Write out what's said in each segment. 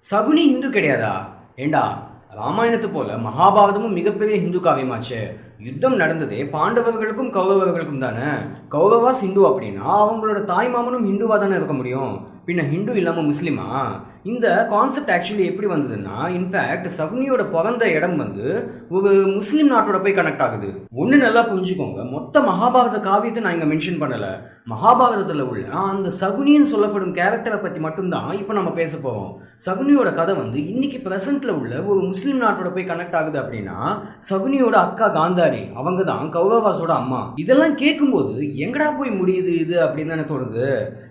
சகுனி ஹிந்து கிடையாதா? ஏண்டா, ராமாயணத்தை போல மகாபாரதமும் மிகப்பெரிய ஹிந்து காவியமாச்சே. யுத்தம் நடந்ததே பாண்டவர்களுக்கும் கௌரவர்களுக்கும் தானே. கௌரவாஸ் ஹிந்து அப்படின்னா அவங்களோட தாய் மாமனும் ஹிந்துவா தானே இருக்க முடியும். பின்ன ஹிந்து இல்லாமல் முஸ்லீமா? இந்த கான்செப்ட் ஆக்சுவலி எப்படி வந்ததுன்னா, இன்ஃபேக்ட் சகுனியோட பிறந்த இடம் ஒரு முஸ்லீம் நாட்டோட போய் கனெக்ட் ஆகுது. ஒன்று நல்லா புரிஞ்சுக்கோங்க, மொத்த மகாபாரத காவியத்தை நான் இங்கே மென்ஷன் பண்ணலை. மகாபாரதத்தில் உள்ள அந்த சகுனின்னு சொல்லப்படும் கேரக்டரை பற்றி மட்டும்தான் இப்போ நம்ம பேச போகிறோம். சகுனியோட கதை இன்னைக்கு ப்ரெசென்ட்ல உள்ள ஒரு முஸ்லீம் நாட்டோட போய் கனெக்ட் ஆகுது அப்படின்னா, சகுனியோட அக்கா காந்தாரி அவங்க தான் கௌரவாஸோட அம்மா. இதெல்லாம் கேட்கும்போது எங்கடா போய் முடியுது இது அப்படின்னு தானே தோணுது.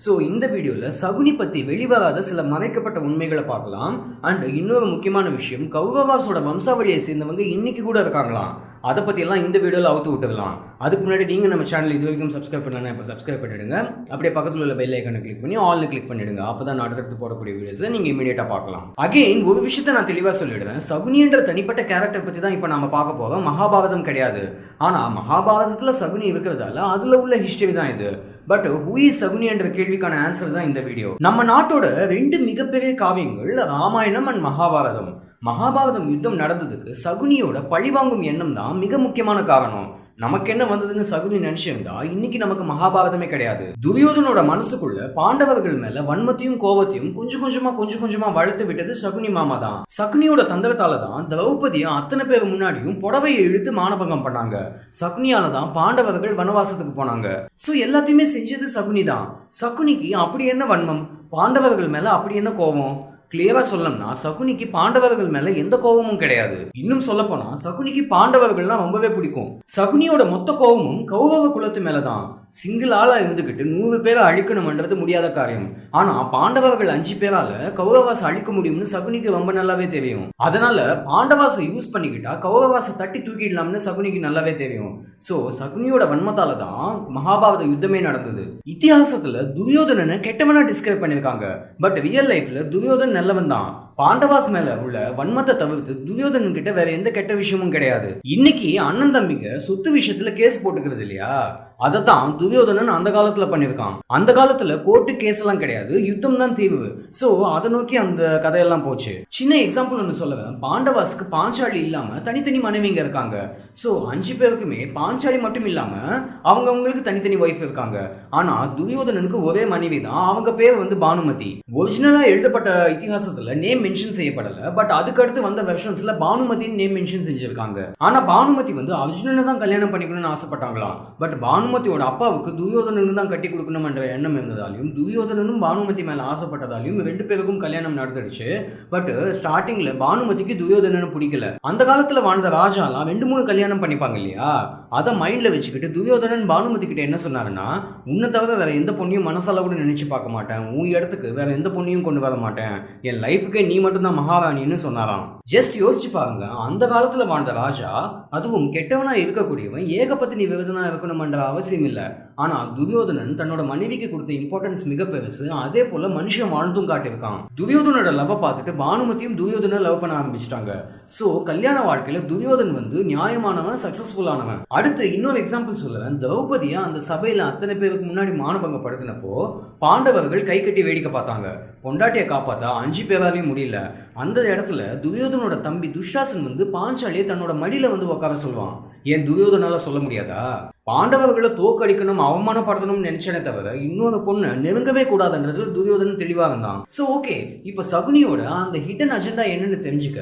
ஸோ இந்த வீடியோவில் சகுனி பற்றி வெளிவராத சில மறைக்கப்பட்ட உண்மைகளை பார்க்கலாம். அண்ட் இன்னொரு முக்கியமான விஷயம், கௌரவாஸோட வம்சாவளியை சேர்ந்தவங்க இன்னைக்கு கூட இருக்காங்களாம். அதை பற்றியெல்லாம் இந்த வீடியோவில் அவுத்து விட்டுடலாம். அதுக்கு முன்னாடி நீங்கள் நம்ம சேனல் இது வரைக்கும் சப்ஸ்கிரைப் பண்ணலாம், இப்போ சப்ஸ்கிரைப் பண்ணிடுங்க. அப்படியே பக்கத்தில் உள்ள பெல் ஐக்கனை கிளிக் பண்ணி ஆல்னு கிளிக் பண்ணிடுங்க. அப்போ தான் அடுத்தடுத்து போடக்கூடிய வீடியோஸை நீங்கள் இமீடியட்டாக பார்க்கலாம். அகெயின் ஒரு விஷயத்தை நான் தெளிவாக சொல்லிடுறேன், சகுனின்ற தனிப்பட்ட கேரக்டர் பற்றி தான் இப்போ நம்ம பார்க்க போகிறோம். மகாபாரதம் கிடையாது. ஆனால் மகாபாரதத்தில் சகுனி இருக்கிறதால அதில் உள்ள ஹிஸ்டரி தான் இது. பட் ஹூ இஸ் சகுனி என்ற கேள்விக்கான ஆன்சர் தான் இந்த வீடியோ. நம்ம நாட்டோட ரெண்டு மிகப்பெரிய காவியங்கள் ராமாயணம் அண்ட் மகாபாரதம். மகாபாரதம் யுத்தம் நடந்ததுக்கு சகுனியோட பழிவாங்கும் எண்ணம் தான் மிக முக்கியமான காரணம். நமக்கு என்ன வந்ததுன்னு சகுனி நினைச்சிருந்தா இன்னைக்கு நமக்கு மகாபாரதமே கிடையாது. துரியோதனோட மனசுக்குள்ள பாண்டவர்கள் மேல வன்மத்தையும் கோபத்தையும் கொஞ்சம் கொஞ்சமா வளர்த்து விட்டது சகுனி மாமா தான். சகுனியோட தந்திரத்தால தான் திரௌபதியை அத்தனை பேர் முன்னாடியும் புடவையை இழுத்து மானபங்கம் பண்ணாங்க. சகுனியால தான் பாண்டவர்கள் வனவாசத்துக்கு போனாங்க. சோ எல்லாத்தையுமே செஞ்சது சகுனி தான். சகுனிக்கு அப்படி என்ன வன்மம், பாண்டவர்கள் மேல அப்படி என்ன கோபம்? கிளியரா சொல்லணும்னா சகுனிக்கு பாண்டவர்கள் மேல எந்த கோபமும் கிடையாது. இன்னும் சொல்ல போனா சகுனிக்கு பாண்டவர்கள்லாம் ரொம்பவே பிடிக்கும். சகுனியோட மொத்த கோபமும் கௌரவ குலத்து மேலதான். சிங்கிள் ஆளா இருந்துகிட்டு 100 பேரை அழிக்கணும்ன்றது முடியாத காரியம். ஆனா பாண்டவர்கள் 5 பேரால கௌரவாசை அழிக்க முடியும்னு சகுனிக்கு ரொம்ப நல்லாவே தெரியும். அதனால பாண்டவாசை யூஸ் பண்ணிக்கிட்டா கௌரவாசை தட்டி தூக்கிடலாம்னு சகுனிக்கு நல்லாவே தெரியும். சோ சகுனியோட வன்மத்தால தான் மகாபாரத யுத்தமே நடந்தது. இத்திஹாசத்துல துரியோதனனை கெட்டவனா டிஸ்கிரைப் பண்ணிருக்காங்க. பட் ரியல் லைஃப்ல துரியோதன் நல்லவன் தான். பாண்டவாஸ் மேல உள்ள வன்மத்தை தவிர்த்து துரியோதனன் கிட்ட வேற எந்த கெட்ட விஷயமும் கிடையாது. இன்னைக்கு அண்ணன் தம்பிங்க சொத்து விஷயத்துல கேஸ் போட்டுக்கிறது இல்லையா, அதைத்தான் துரியோதனன் அந்த காலத்துல பண்ணிருக்கான். அந்த காலத்துல கோர்ட்டு கேஸ் எல்லாம் கிடையாது, யுத்தம் தான் தீர்வு. சோ அதை நோக்கி அந்த கதையெல்லாம் போச்சு. சின்ன எக்ஸாம்பிள் ஒன்று சொல்லுவேன், பாண்டவாஸ்க்கு பாஞ்சாலி இல்லாம தனித்தனி மனைவிங்க இருக்காங்க. சோ 5 பேருக்குமே பாஞ்சாலி மட்டும் இல்லாம அவங்களுக்கு தனித்தனி ஒய்ஃப் இருக்காங்க. ஆனா துரியோதனனுக்கு ஒரே மனைவி தான், அவங்க பேர் பானுமதி. ஒரிஜினலா எழுதப்பட்ட இதிகாசத்துல நேம் மென்ஷன் செய்யப்படல. பட் அதுக்கு அடுத்து வந்த வெர்ஷன்ஸ்ல பானுமதியின் நேம் மென்ஷன் செஞ்சிருக்காங்க. ஆனா பானுமதி அர்ஜுனனை தான் கல்யாணம் பண்ணிக்கணும்னு ஆசைப்பட்டாங்களாம். பட் பானுமதியோட அப்பாவுக்கு துரியோதனனுக்கு தான் கட்டி கொடுக்கணும் என்ற எண்ணம் இருந்ததாலையும் துரியோதனனும் பானுமதி மேல ஆசைப்பட்டதாலையும் 2 பேருக்கும் கல்யாணம் நடந்துடுச்சு. பட் ஸ்டார்டிங்ல பானுமதிக்கு துரியோதனனை பிடிக்கல. அந்த காலத்துல வாழ்ந்த ராஜாலாம் 2-3 கல்யாணம் பண்ணிப்பாங்க இல்லையா, அதை மைண்ட்ல வச்சுக்கிட்டு துரியோதனன் பானுமதி கிட்ட என்ன சொன்னாருன்னா, உன்னை தவிர வேற எந்த பொண்ணையும் மனசால கூட நினைச்சு பார்க்க மாட்டேன், உன் இடத்துக்கு வேற எந்த பொண்ணையும் கொண்டு வர மாட்டேன், என் லைஃபுக்கே நீ மட்டும்தான் மகாராணின்னு சொன்னாராம். ஜஸ்ட் யோசிச்சு பாருங்க, அந்த காலத்துல வாழ்ந்த ராஜா, அதுவும் கெட்டவனா இருக்கக்கூடியவன், ஏகபத்தினி விரதனா இருக்கணும்ன்ற அவசியம் இல்லை. ஆனா துரியோதனன் தன்னோட மனைவிக்கு கொடுத்த இம்பார்ட்டன்ஸ் மிக பெருசு. அதே போல மனுஷன் வாழ்ந்தும் காட்டியிருக்கான். துரியோதனோட லவ் பார்த்துட்டு பானுமதியும் துரியோதனை லவ் பண்ண ஆரம்பிச்சிட்டாங்க. சோ கல்யாண வாழ்க்கையில துரியோதன் நியாயமானவன், சக்சஸ்ஃபுல்லானவன். அடுத்து இன்னொரு எக்ஸாம்பிள் சொல்லுவேன், திரௌபதியை அந்த சபையில அத்தனை பேருக்கு முன்னாடி மானபங்கப்படுத்தினப்போ பாண்டவர்கள் கை கட்டி வேடிக்கை பார்த்தாங்க. பொண்டாட்டியை காப்பாத்தா 5 பேராலையும் முடியல. அந்த இடத்துல துரியோதனோட தம்பி துஷாசன் பாஞ்சாலியை தன்னோட மடியில உட்கார சொல்லுவான். ஏன் துரியோதனால சொல்ல முடியாதா? பாண்டவர்களை தோக்கடிக்கணும், அவமானப்படுத்தணும்னு நினைச்சனே தவிர இன்னொரு பொண்ணு நெருங்கவே கூடாதுன்றது துரியோதனன் தெளிவா இருந்தான். சோ ஓகே, இப்ப சகுனியோட அந்த ஹிடன் அஜெண்டா என்னன்னு தெரிஞ்சுக்க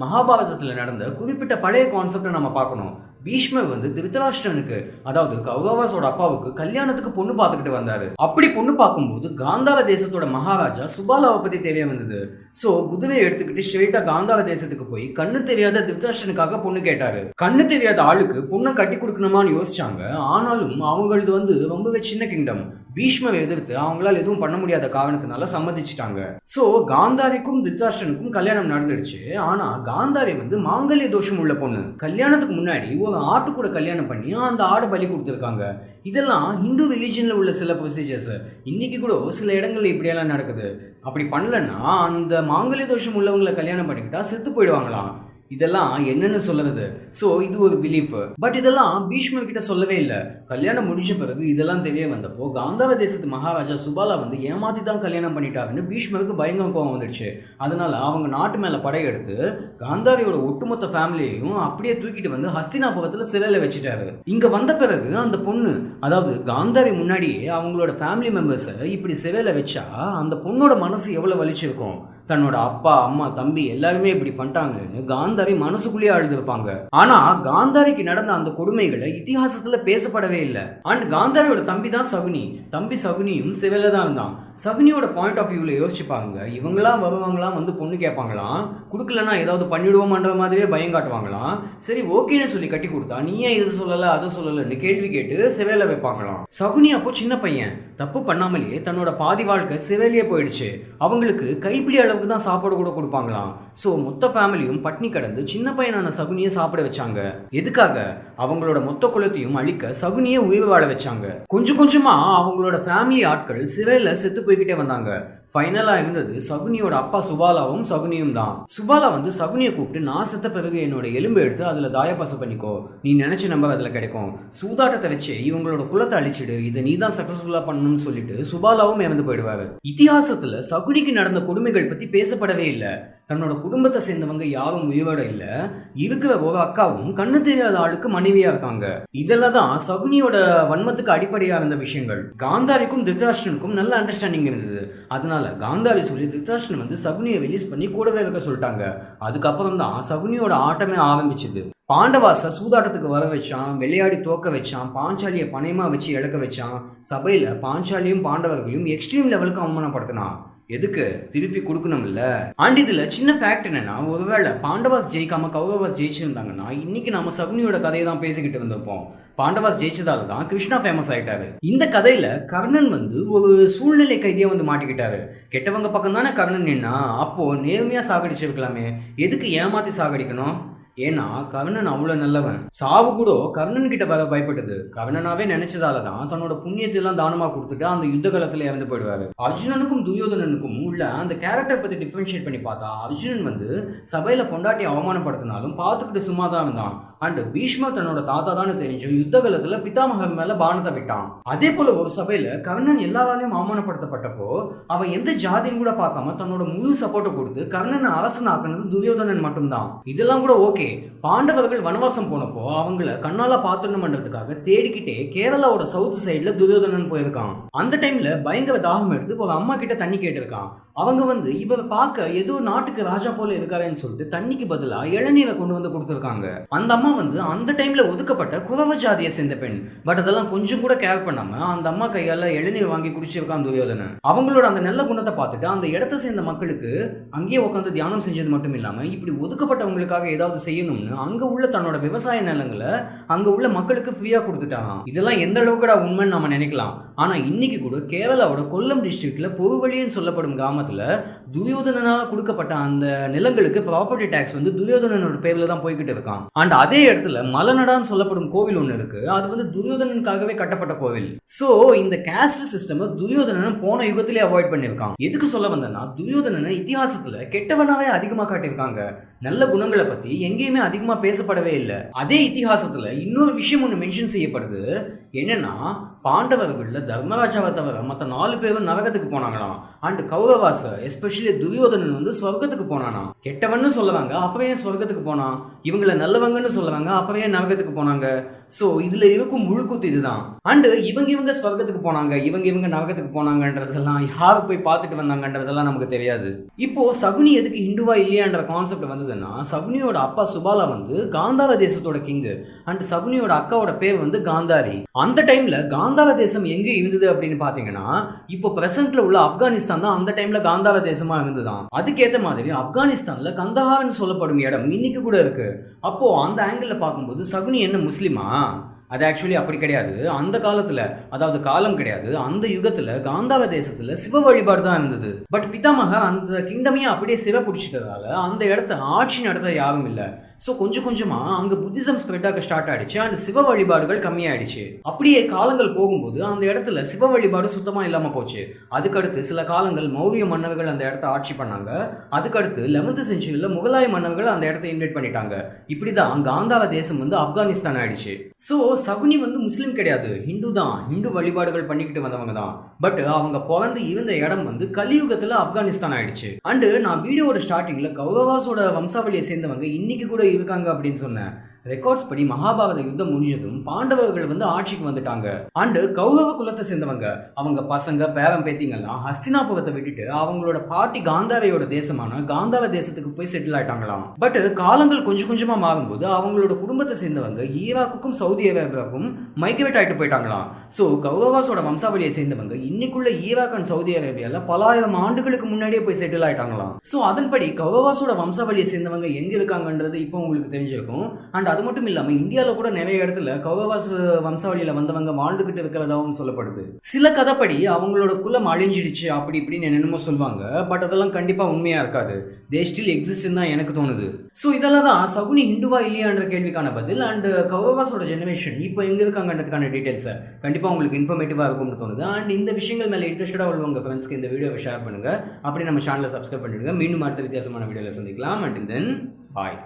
மகாபாரதத்துல நடந்த குறிப்பிட்ட பழைய கான்செப்டை நம்ம பார்க்கணும். பீஷ்மர் திருதராஷ்டிரனுக்கு, அதாவது கௌரவாஸோட அப்பாவுக்கு கல்யாணத்துக்கு பொண்ணு பார்த்துக்கிட்டு வந்தாரு. அப்படி பொண்ணு பார்க்கும்போது காந்தார தேசத்தோட மகாராஜா சுபாலாவை பத்தி தெரிய வந்தது. சோ குதிரையை எடுத்துக்கிட்டு ஸ்ட்ரெயிட்டா காந்தார தேசத்துக்கு போய் கண்ணு தெரியாத திருதராஷ்டிரனுக்காக பொண்ணு கேட்டாரு. கண்ணு தெரியாத ஆளுக்கு பொண்ணை கட்டி கொடுக்கணுமான்னு யோசிச்சாங்க. ஆனாலும் அவங்களது ரொம்பவே சின்ன கிங்டம். பீஷ்மரை எதிர்த்து அவங்களால எதுவும் பண்ண முடியாத காரணத்தினால சம்மதிச்சிட்டாங்க. சோ காந்தாரிக்கும் திருதராஷ்டிரனுக்கும் கல்யாணம் நடந்துடுச்சு. ஆனா காந்தாரி மாங்கல்ய தோஷம் உள்ள பொண்ணு. கல்யாணத்துக்கு முன்னாடி ஒரு ஆட்டு கூட கல்யாணம் பண்ணி அந்த ஆடு பலி கொடுத்துருக்காங்க. இதெல்லாம் ஹிந்து ரிலீஜன்ல உள்ள சில ப்ரொசீஜர்ஸ். இன்னைக்கு கூட சில இடங்கள்ல இப்படியெல்லாம் நடக்குது. அப்படி பண்ணலன்னா அந்த மாங்கல்ய தோஷம் உள்ளவங்களை கல்யாணம் பண்ணிக்கிட்டா செத்து போயிடுவாங்களாம். இதெல்லாம் என்னன்னு சொல்றது. சோ இது ஒரு பிலீஃப். பட் இதெல்லாம் பீஷ்மர் கிட்ட சொல்லவே இல்லை. கல்யாணம் முடிஞ்ச பிறகு இதெல்லாம் தெரிய வந்தப்போ காந்தார தேசத்து மகாராஜா சுபாலா வந்து ஏமாத்தி தான் கல்யாணம் பண்ணிட்டாருன்னு பீஷ்மருக்கு பயங்கர கோவம் வந்துடுச்சு. அதனால அவங்க நாட்டு மேல படையெடுத்து காந்தாரியோட ஒட்டுமொத்த ஃபேமிலியையும் அப்படியே தூக்கிட்டு வந்து ஹஸ்தினாபுரத்துல சிறையில வச்சுட்டாரு. இங்க வந்த பிறகு அந்த பொண்ணு, அதாவது காந்தாரி முன்னாடியே அவங்களோட ஃபேமிலி மெம்பர்ஸை இப்படி சிறையில வச்சா அந்த பொண்ணோட மனசு எவ்வளவு வலிச்சிருக்கும். தன்னோட அப்பா அம்மா தம்பி எல்லாருமே இப்படி பண்ணிட்டாங்கன்னு காந்தாரி மனசுக்குள்ளேயே அழுதுருப்பாங்க. ஆனா காந்தாரிக்கு நடந்த அந்த கொடுமைகளை இதிகாசத்துல பேசப்படவே இல்லை. அண்ட் காந்தாரியோட தம்பி தான் சகுனி. தம்பி சகுனியும் சிறையில தான் இருந்தான். சகுனியோட பாயிண்ட் ஆஃப் வியூல யோசிச்சுப்பாங்க, இவங்களாம் வருவாங்களாம் வந்து பொண்ணு கேட்பாங்களாம், கொடுக்கலன்னா ஏதாவது பண்ணிடுவோமான்ற மாதிரியே பயம் காட்டுவாங்களாம். சரி ஓகேன்னு சொல்லி கட்டி கொடுத்தா நீ ஏன் இது சொல்லல அதை சொல்லலன்னு கேள்வி கேட்டு சிறையில வைப்பாங்களாம். சகுனி அப்போ சின்ன பையன், தப்பு பண்ணாமலேயே தன்னோட பாதி வாழ்க்கை சிறையிலேயே போயிடுச்சு. அவங்களுக்கு கைப்பிடி அளவுக்கு தான் சாப்பாடு கூட கொடுப்பாங்களாம். சோ மொத்த ஃபேமிலியும் பட்னி கடந்து சின்ன பையனான சகுனியை சாப்பிட வச்சாங்க. எதுக்காக? அவங்களோட மொத்த குலத்தையும் அழிக்க சகுனியை உயிர் வாழ வச்சாங்க. கொஞ்சம் கொஞ்சமா அவங்களோட ஃபேமிலி ஆட்கள் சிறையில செத்து போய்கிட்டே வந்தாங்க. ஃபைனலா இருந்தது சகுனியோட அப்பா சுபாலாவும் சகுனியும் தான். சுபாலா வந்து சகுனியை கூப்பிட்டு, நான் செத்த பிறகு என்னோட எலும்பை எடுத்து அதுல தாயப்பாச பண்ணிக்கோ, நீ நினைச்ச நம்பர் அதுல கிடைக்கும், சூதாட்டத்தை வச்சு இவங்களோட குலத்தை அழிச்சிடு, இதை நீ தான் சக்சஸ்ஃபுல்லா பண்ணணும்னு சொல்லிட்டு சுபாலாவும் இறந்து போயிடுவாரு. இதிகாசத்துல சகுனிக்கு நடந்த கொடுமைகள் பத்தி பேசப்படவே இல்லை. தன்னோட குடும்பத்தை சேர்ந்தவங்க யாரும் உயிரோட இல்ல, இருக்கிற ஒரு அக்காவும் கண்ணு தெரியாத ஆளுக்கு மனைவியா இருக்காங்க. இதெல்லாம் தான் சகுனியோட வன்மத்துக்கு அடிப்படையா இருந்த விஷயங்கள். காந்தாரிக்கும் திருதராஷ்டிரனுக்கும் நல்ல அண்டர்ஸ்டாண்டிங் இருந்தது. அதனால காந்தாரி சொல்லி திருதராஷ்டிரன் வந்து சகுனியை ரிலீஸ் பண்ணி கூடவே இருக்க சொல்லிட்டாங்க. அதுக்கப்புறம் தான் சகுனியோட ஆட்டமே ஆரம்பிச்சது. பாண்டவாச சூதாட்டத்துக்கு வர வச்சான், விளையாடி தோக்க வச்சான், பாஞ்சாலியை பணையமா வச்சு இழக்க வச்சான். சபையில பாஞ்சாலியும் பாண்டவர்களையும் எக்ஸ்ட்ரீம் லெவலுக்கு அவமானப்படுத்தினான். எதுக்கு? திருப்பி கொடுக்கணும் இல்ல. அண்ட் இதுல சின்ன ஃபேக்ட் என்னன்னா, ஒருவேளை பாண்டவாஸ் ஜெயிக்காம கௌரவாஸ் ஜெயிச்சிருந்தாங்கன்னா இன்னைக்கு நம்ம சகுனியோட கதையை தான் பேசிக்கிட்டு இருந்திருப்போம். பாண்டவாஸ் ஜெயிச்சதால தான் கிருஷ்ணா ஃபேமஸ் ஆயிட்டாரு. இந்த கதையில கர்ணன் வந்து ஒரு சூழ்நிலை கைதியா வந்து மாட்டிக்கிட்டாரு. கெட்டவங்க பக்கம் தானே கர்ணன் நின்னா, அப்போ நேர்மையா சாகடிச்சிருக்கலாமே, எதுக்கு ஏமாத்தி சாகடிக்கணும்? ஏன்னா கர்ணன் அவ்வளவு நல்லவன். சாவு கூட கர்ணன் கிட்ட வர பயப்பட்டது. கர்ணனாவே நினைச்சதாலதான் தன்னோட புண்ணியத்தெல்லாம் தானமா கொடுத்துட்டு அந்த யுத்த காலத்துல இறந்து போயிடுவாரு. அர்ஜுனனுக்கும் துரியோதனனுக்கும் உள்ள அந்த கேரக்டர் பத்தி டிஃபரன்ஷியேட் பண்ணி பார்த்தா, அர்ஜுனன் வந்து சபையில பொண்டாட்டி அவமானப்படுத்தினாலும் பார்த்துக்கிட்டு சும்மா தான் இருந்தான். அண்ட் பீஷ்மர் தன்னோட தாத்தா தான் தெரிஞ்சு யுத்த காலத்துல பிதாமகர் மேல பானத்தை விட்டான். அதே போல ஒரு சபையில கர்ணன் எல்லாராலையும் அவமானப்படுத்தப்பட்டப்போ அவன் எந்த ஜாதின்னு கூட பார்க்காம தன்னோட முழு சப்போர்ட்டை கொடுத்து கர்ணனை அரசன் ஆக்குனது துரியோதனன் மட்டும்தான். இதெல்லாம் கூட ஓகே. பாண்டவர்கள் வனவாசம் போனப்போ அவங்கள கண்ணால பாத்துணும்ன்றதுக்காக தேடிக்கிட்டே கேரளாவோட சவுத் சைட்ல துரியோதனன் போயிருக்கான். அந்த டைம்ல பயங்கர தாகம் எடுத்து ஒரு அம்மா கிட்ட தண்ணி கேட்டிருக்கான். அவங்க வந்து இவரை பார்க்க ஏதோ நாட்டுக்கு ராஜா போல இருக்காருன்னு சொல்லிட்டு தண்ணிக்கு பதிலா இளநீரை கொண்டு வந்து கொடுத்துருக்காங்க. அந்த அம்மா வந்து அந்த டைம்ல ஒதுக்கப்பட்ட குறவ ஜாதியை சேர்ந்த பெண். பட் அதெல்லாம் கொஞ்சம் கூட கேர் பண்ணாம அந்த அம்மா கையால இளநீர் வாங்கி குடிச்சிருக்கான் துரியோதனன். அவங்களோட அந்த நல்ல குணத்தை பார்த்துட்டு அந்த இடத்தை சேர்ந்த மக்களுக்கு அங்கேயே உட்காந்து தியானம் செஞ்சது மட்டும் இல்லாம இப்படி ஒதுக்கப்பட்டவங்களுக்காக ஏதாவது செய்யணும்னு அங்க உள்ள தன்னோட விவசாய நிலங்களை அங்க உள்ள மக்களுக்கு ஃப்ரீயா கொடுத்துட்டாங்க. இதெல்லாம் எந்த அளவுக்கு உண்மைன்னு நம்ம நினைக்கலாம். ஆனா இன்னைக்கு கூட கேரளாவோட கொல்லம் டிஸ்ட்ரிக்ட்ல பொருவழின்னு சொல்லப்படும் கிராமத்துல துரியோதனனால கொடுக்கப்பட்ட அந்த நிலங்களுக்கு ப்ராப்பர்ட்டி டாக்ஸ் வந்து துரியோதனனோட பேர்ல தான் போய்கிட்டு இருக்கான். அண்ட் அதே இடத்துல மலநடான்னு சொல்லப்படும் கோவில் ஒண்ணு இருக்கு. அது வந்து துரியோதனனுக்காகவே கட்டப்பட்ட கோவில். சோ இந்த காஸ்ட் சிஸ்டம் துரியோதனன் போன யுகத்திலே அவாய்ட் பண்ணிருக்கான். எதுக்கு சொல்ல வந்தேன்னா, துரியோதனனை இதிகாசத்துல கெட்டவனாவே அதிகமா காட்டியிருக்காங்க. நல்ல குணங்களை பத்தி எங்கேயுமே அதிகமா பேசப்படவே இல்லை. அதே இதிகாசத்துல இன்னொரு விஷயம் ஒன்று மென்ஷன் செய்யப்படுது. என்னன்னா, பாண்டவர்கள்ல தர்மராஜாவை தவிர மற்ற 4 பேரும் நரகத்துக்கு போனாங்களாம். அண்ட் கௌரவாச எஸ்பெஷலி துரியோதனன் வந்து சொர்க்கத்துக்கு போனானா. கெட்டவன்னு சொல்லுவாங்க, அப்பவே சொர்க்கத்துக்கு போனான். இவங்களை நல்லவங்கன்னு சொல்லுவாங்க, அப்பவே நரகத்துக்கு போனாங்க. சோ இதுல இருக்கும் முழுக்கூத்து இதுதான். அண்ட் இவங்க சொர்க்கத்துக்கு போனாங்க, இவங்க நரகத்துக்கு போனாங்கன்றதெல்லாம் யாரு போய் பார்த்துட்டு வந்தாங்கன்றதெல்லாம் நமக்கு தெரியாது. இப்போ சகுனி எதுக்கு ஹிந்துவா இல்லையான்ற கான்செப்ட் வந்ததுன்னா, சகுனியோட அப்பா சுபாலா வந்து காந்தார தேசத்தோட கிங்கு. அண்ட் சகுனியோட அக்காவோட பேர் வந்து காந்தாரி. அந்த டைம்ல காந்தார தேசம் எங்க இருந்தது அப்படின்னு பாத்தீங்கன்னா, இப்போ பிரசன்ட்ல உள்ள ஆப்கானிஸ்தான் தான் அந்த டைம்ல காந்தார தேசமா இருந்ததுதான். அதுக்கேற்ற மாதிரி ஆப்கானிஸ்தான்ல கந்தஹார்னு சொல்லப்படும் இடம் இன்னைக்கு கூட இருக்கு. அப்போ அந்த ஆங்கிள் பார்க்கும்போது சகுனி என்ன முஸ்லிமா? அது ஆக்சுவலி அப்படி கிடையாது. அந்த காலத்துல, அதாவது காலம் கிடையாது, அந்த யுகத்துல காந்தாவ தேசத்துல சிவ வழிபாடு தான் இருந்தது. பட் பிதாமக அந்த கிங்டமையே அப்படியே சிவ பிடிச்சிட்டதால அந்த இடத்த ஆட்சி நடத்த யாரும் இல்ல. ஸோ கொஞ்சம் கொஞ்சமா அங்க புத்திசம் ஸ்ப்ரெட் ஆக ஸ்டார்ட் ஆயிடுச்சு அண்ட் சிவ வழிபாடுகள் கம்மியாயிடுச்சு. அப்படியே காலங்கள் போகும்போது அந்த இடத்துல சிவ வழிபாடு சுத்தமா இல்லாம போச்சு. அதுக்கடுத்து சில காலங்கள் மௌரிய மன்னர்கள் அந்த இடத்த ஆட்சி பண்ணாங்க. அதுக்கடுத்து 11th செஞ்சுரியில முகலாய மன்னர்கள் அந்த இடத்த இன்வைட் பண்ணிட்டாங்க. இப்படிதான் காந்தாவ தேசம் வந்து ஆப்கானிஸ்தான் ஆயிடுச்சு. ஸோ சகுனி வந்து முஸ்லீம் கிடையாது, ஹிந்து தான். ஹிந்து வழிபாடுகள் பண்ணிக்கிட்டு வந்தவங்க தான். பட் அவங்க பிறந்து இருந்த இடம் வந்து கலியுகத்துல ஆப்கானிஸ்தான் ஆயிடுச்சு. அண்டு நான் வீடியோட ஸ்டார்டிங்ல கௌரவாஸோட வம்சாவளியை சேர்ந்தவங்க இன்னைக்கு கூட இருக்காங்க அப்படின்னு சொன்னேன். ரெக்கார்ட்ஸ் படி மகாபாரத யுத்தம் முடிஞ்சதும் பாண்டவர்கள் வந்து ஆட்சிக்கு வந்துட்டாங்க. அண்டு கௌரவ குலத்தை சேர்ந்தவங்க அவங்க பசங்க பேரம் பேத்திங்கெல்லாம் ஹஸ்தினாபுரத்தை விட்டுட்டு அவங்களோட பாட்டி காந்தாவையோட தேசமான காந்தாவ தேசத்துக்கு போய் செட்டில் ஆயிட்டாங்களாம். பட் காலங்கள் கொஞ்சம் கொஞ்சமா மாறும்போது அவங்களோட குடும்பத்தை சேர்ந்தவங்க ஈராக்குக்கும் சவுதி அரேபியாவுக்கும் மைக்ரேட் ஆயிட்டு போயிட்டாங்களாம். ஸோ கௌரவாஸோட வம்சாவளியை சேர்ந்தவங்க இன்னைக்குள்ள ஈராக் அண்ட் சவுதி அரேபியால பலாயிரம் ஆண்டுகளுக்கு முன்னாடியே போய் செட்டில் ஆயிட்டாங்களாம். ஸோ அதன்படி கௌரவாஸோட வம்சாவளியை சேர்ந்தவங்க எங்க இருக்காங்கன்றது இப்போ உங்களுக்கு தெரிஞ்சிருக்கும். அண்ட் அது மட்டும் இல்லாம இந்தியாவில் கூட நிறைய இடத்துல கௌரவாஸ் வம்சாவளியில வந்தவங்க வாழ்ந்துகிட்டு இருக்கிறதாகவும் சொல்லப்படுது. சில கதைப்படி அவங்களோட குலம் அழிஞ்சிடுச்சு அப்படி இப்படின்னு என்னென்னமோ சொல்லுவாங்க. பட் அதெல்லாம் கண்டிப்பா உண்மையா இருக்காது. தே ஸ்டில் எக்ஸிஸ்ட் தான் எனக்கு தோணுது. ஸோ இதெல்லாம் தான் சகுனி ஹிந்துவா இல்லையான்ற கேள்விக்கான பதில். அண்ட் கௌரவாஸோட ஜெனரேஷன் இப்போ எங்க இருக்காங்கன்றதுக்கான டீடைல்ஸை கண்டிப்பா உங்களுக்கு இன்ஃபர்மேட்டிவா இருக்கும்னு தோணுது. அண்ட் இந்த விஷயங்கள் மேலே இன்ட்ரெஸ்டடா உள்ள ஃப்ரெண்ட்ஸ்க்கு இந்த வீடியோவை ஷேர் பண்ணுங்க. அப்படி நம்ம சேனலை சப்ஸ்கிரைப் பண்ணிடுங்க. மீண்டும் அடுத்த வித்தியாசமான வீடியோவில் சந்திக்கலாம். And then bye.